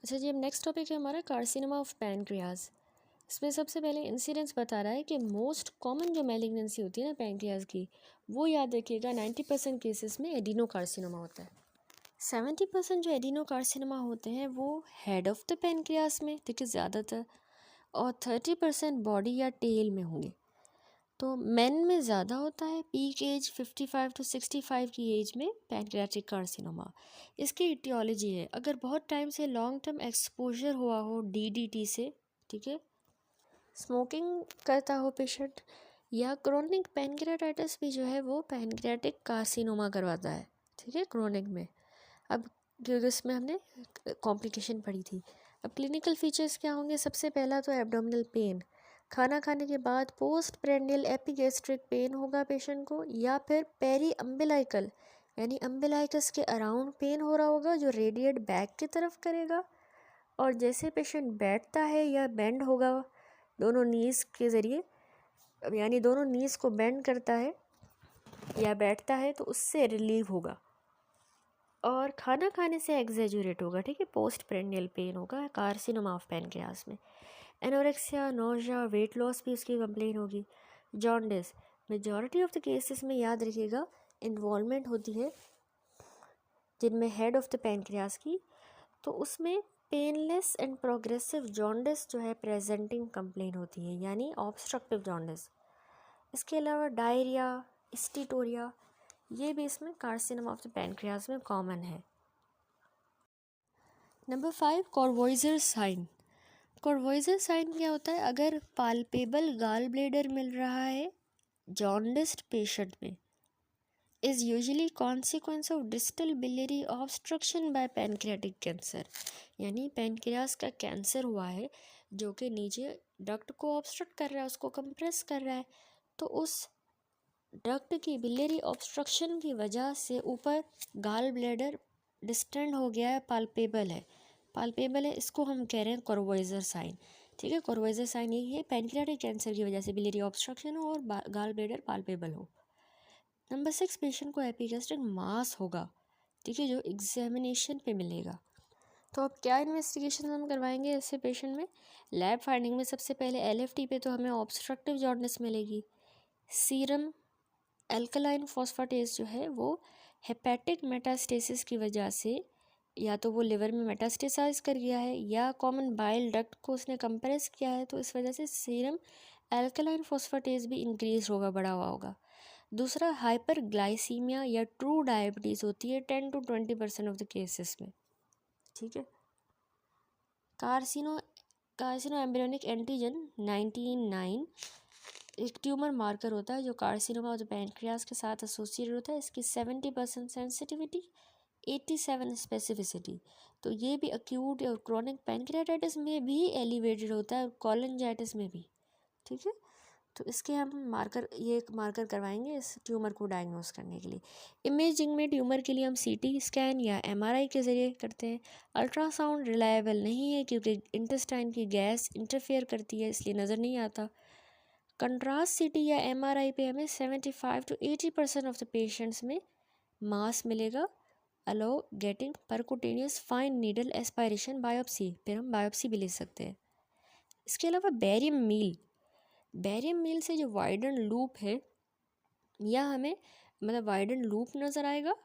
अच्छा जी, अब next topic है हमारा कार्सिनोमा ऑफ पैनक्रियाज। इसमें सबसे पहले इंसिडेंस बता रहा है कि मोस्ट कॉमन जो मैलिग्नेंसी होती है ना पैनक्रियाज की, वो याद रखिएगा 90% केसेस में एडिनो कार्सिनोमा होता है। 70% जो एडिनो कार्सिनोमा होते हैं वो हेड ऑफ द पैनक्रियाज में, देखिए ज़्यादातर, और 30% बॉडी या टेल में होंगे। तो मेन में ज़्यादा होता है, पीक एज 55 to 65 की एज में पैनक्रियाटिक कार्सिनोमा। इसकी इटियोलॉजी है, अगर बहुत टाइम से लॉन्ग टर्म एक्सपोजर हुआ हो डीडीटी से, ठीक है, स्मोकिंग करता हो पेशेंट, या क्रोनिक पैनक्रियाटाइटिस भी जो है वो पैनक्रियाटिक कार्सिनोमा करवाता है, ठीक है, क्रोनिक में। अब क्योंकि इसमें हमने कॉम्प्लिकेशन पढ़ी थी। अब क्लिनिकल फीचर्स क्या होंगे? सबसे पहला तो एब्डोमिनल पेन, खाना खाने के बाद पोस्ट प्रेंडियल एपिगैस्ट्रिक पेन होगा पेशेंट को, या फिर पेरी अम्बिलाइकल यानी अम्बिलाइकस के अराउंड पेन हो रहा होगा जो रेडिएट बैक की तरफ करेगा। और जैसे पेशेंट बैठता है या बेंड होगा दोनों नीज़ के ज़रिए, यानी दोनों नीज़ को बेंड करता है या बैठता है, तो उससे रिलीव होगा। और खाना खाने से एग्जेजुरेट होगा, ठीक है, पोस्ट प्रेंडियल पेन होगा कार्सिनोमा ऑफ पैनक्रियाज में। एनोरेक्सिया, नोजिया, वेट लॉस भी उसकी कंप्लेन होगी। Jaundice, majority of the cases में याद रखिएगा इन्वॉल्वमेंट होती है जिनमें हेड ऑफ द पैनक्रियाज की, तो उसमें पेनलेस एंड प्रोग्रेसिव जॉन्डिस जो है प्रेजेंटिंग कंप्लेन होती है, यानी ऑब्स्ट्रक्टिव जॉन्डिस। इसके अलावा डायरिया, स्टीटोरिया, ये भी इसमें कार्सिनोमा ऑफ द पैनक्रियाज में कॉमन है। Number 5, Courvoisier sign. Courvoisier sign क्या होता है? अगर पाल्पेबल गाल ब्लेडर मिल रहा है जॉन्डिस्ड पेशेंट में, is usually consequence of distal biliary obstruction by pancreatic cancer, यानी पैनक्रियाज का कैंसर हुआ है जो कि नीचे डक्ट को ऑब्स्ट्रक्ट कर रहा है, उसको कंप्रेस कर रहा है, तो उस डक्ट की बिलियरी ऑब्स्ट्रक्शन की वजह से ऊपर गाल ब्लैडर डिस्टेंड हो गया है, पाल्पेबल है, इसको हम कह रहे हैं कोरवॉइजर साइन, ठीक है। कोरवॉइजर साइन यही है, पैनक्रियाटिक कैंसर की वजह से बिलियरी ऑब्स्ट्रक्शन हो और गाल ब्लैडर पाल्पेबल हो। नंबर 6, पेशेंट को एपिगैस्ट्रिक मास होगा, ठीक है, जो एग्जामिनेशन पे मिलेगा। तो अब क्या इन्वेस्टिगेशन हम करवाएंगे ऐसे पेशेंट में? लैब फाइंडिंग में सबसे पहले LFT पे तो हमें ऑब्स्ट्रक्टिव जॉन्डिस मिलेगी। सीरम एल्कलाइन फॉस्फेटेस जो है वो हेपेटिक मेटास्टेसिस की वजह से, या तो वो लिवर में मेटास्टेसाइज कर गया है या कॉमन बाइल डक्ट को उसने कंप्रेस किया है, तो इस वजह से सीरम एल्कलाइन फॉस्फेटेस भी इंक्रीज होगा, बढ़ा हुआ होगा। दूसरा, हाइपरग्लाइसीमिया या ट्रू डायबिटीज़ होती है 10 to 20% ऑफ द केसेस में, ठीक है। कार्सिनो एम्ब्रियोनिक एंटीजन 19-9 एक ट्यूमर मार्कर होता है जो कार्सिनोमा ऑफ द पैनक्रियाज के साथ एसोसिएटेड होता है। इसकी 70% सेंसिटिविटी, 87 स्पेसिफिसिटी। तो ये भी अक्यूट और क्रोनिक पैनक्रियाटाइटिस में भी एलिवेटेड होता है और कोलिंजाइटिस में भी, ठीक है। तो इसके हम ये मार्कर करवाएंगे इस ट्यूमर को डायग्नोस करने के लिए। इमेजिंग में ट्यूमर के लिए हम CT स्कैन या MRI के ज़रिए करते हैं। अल्ट्रासाउंड रिलायबल नहीं है क्योंकि इंटेस्टाइन की गैस इंटरफेयर करती है, इसलिए नज़र नहीं आता। कंट्रास्ट CT या MRI पे हमें 75 to 80% ऑफ द पेशेंट्स में मास मिलेगा। Also getting percutaneous fine needle aspiration biopsy, फिर हम बायोप्सी भी ले सकते हैं। इसके अलावा बैरियम मील से जो वाइडन लूप है, या हमें मतलब वाइडन लूप नज़र आएगा,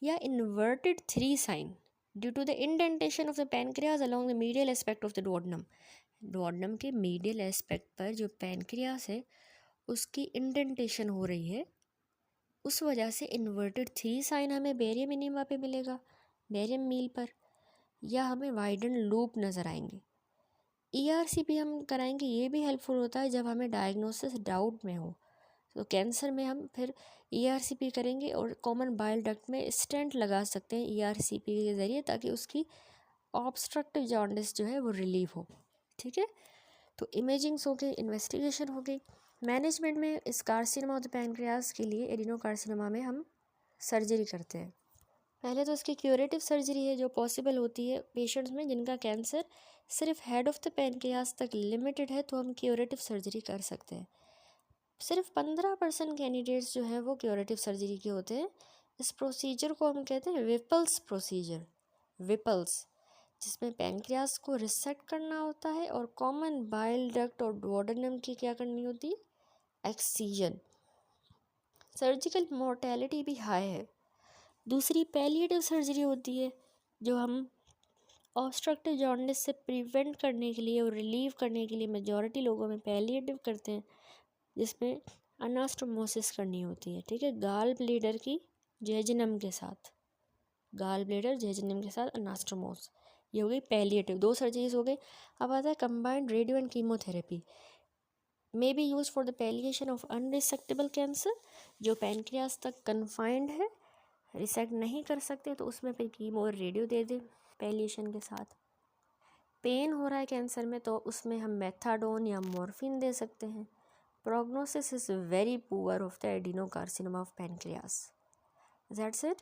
या inverted 3 sign due to the indentation of the pancreas along the medial aspect of the duodenum के मीडियल एस्पेक्ट पर जो पैनक्रियाज है उसकी इंडेंटेशन हो रही है, उस वजह से इन्वर्टेड 3 साइन हमें बैरियम इनेमा पे मिलेगा, बैरियम मील पर, या हमें वाइडन लूप नज़र आएंगे। ERCP हम कराएंगे, ये भी हेल्पफुल होता है जब हमें डायग्नोसिस डाउट में हो, तो कैंसर में हम फिर ERCP करेंगे और कॉमन बाइल डक्ट में स्टेंट लगा सकते हैं ERCP के ज़रिए, ताकि उसकी ऑब्स्ट्रक्टिव जॉन्डिस जो है वो रिलीव हो, ठीक है। तो इमेजिंग्स हो गई, इन्वेस्टिगेशन हो गई। मैनेजमेंट में इस कार्सिनोमा ऑफ द पैनक्रियाज के लिए एडिनो कार्सिनोमा में हम सर्जरी करते हैं। पहले तो इसकी क्यूरेटिव सर्जरी है जो पॉसिबल होती है पेशेंट्स में जिनका कैंसर सिर्फ हेड ऑफ द पैनक्रियाज तक लिमिटेड है, तो हम क्यूरेटिव सर्जरी कर सकते हैं। सिर्फ 15% कैंडिडेट्स जो हैं वो क्यूरेटिव सर्जरी के होते हैं। इस प्रोसीजर को हम कहते हैं विपल्स प्रोसीजर, विपल्स, जिसमें पैंक्रियास को रिसेक्ट करना होता है और कॉमन बाइल डक्ट और डुओडेनम की क्या करनी होती है, एक्ससीजन। सर्जिकल मोर्टेलिटी भी हाई है। दूसरी पैलिएटिव सर्जरी होती है जो हम ऑब्स्ट्रक्टिव जॉन्डिस से प्रिवेंट करने के लिए और रिलीव करने के लिए मेजॉरिटी लोगों में पैलिएटिव करते हैं, जिसमें अनास्टोमोसिस करनी होती है, ठीक है, गाल ब्लेडर की जेजुनम के साथ, गाल ब्लेडर जेजुनम के साथ अनास्टोमोस। ये हो गई पैलिएटिव, 2 सर्जरीज हो गई। अब आता है combined radio and chemotherapy may be use for the palliation of unresectable cancer, जो पैनक्रियास तक कन्फाइंड है, रिसेक्ट नहीं कर सकते, तो उसमें फिर कीमो और रेडियो दे दे पैलिएशन के साथ। पेन हो रहा है कैंसर में तो उसमें हम मेथाडोन या मॉर्फिन दे सकते हैं। Prognosis is very poor of the adenocarcinoma of pancreas. That's it.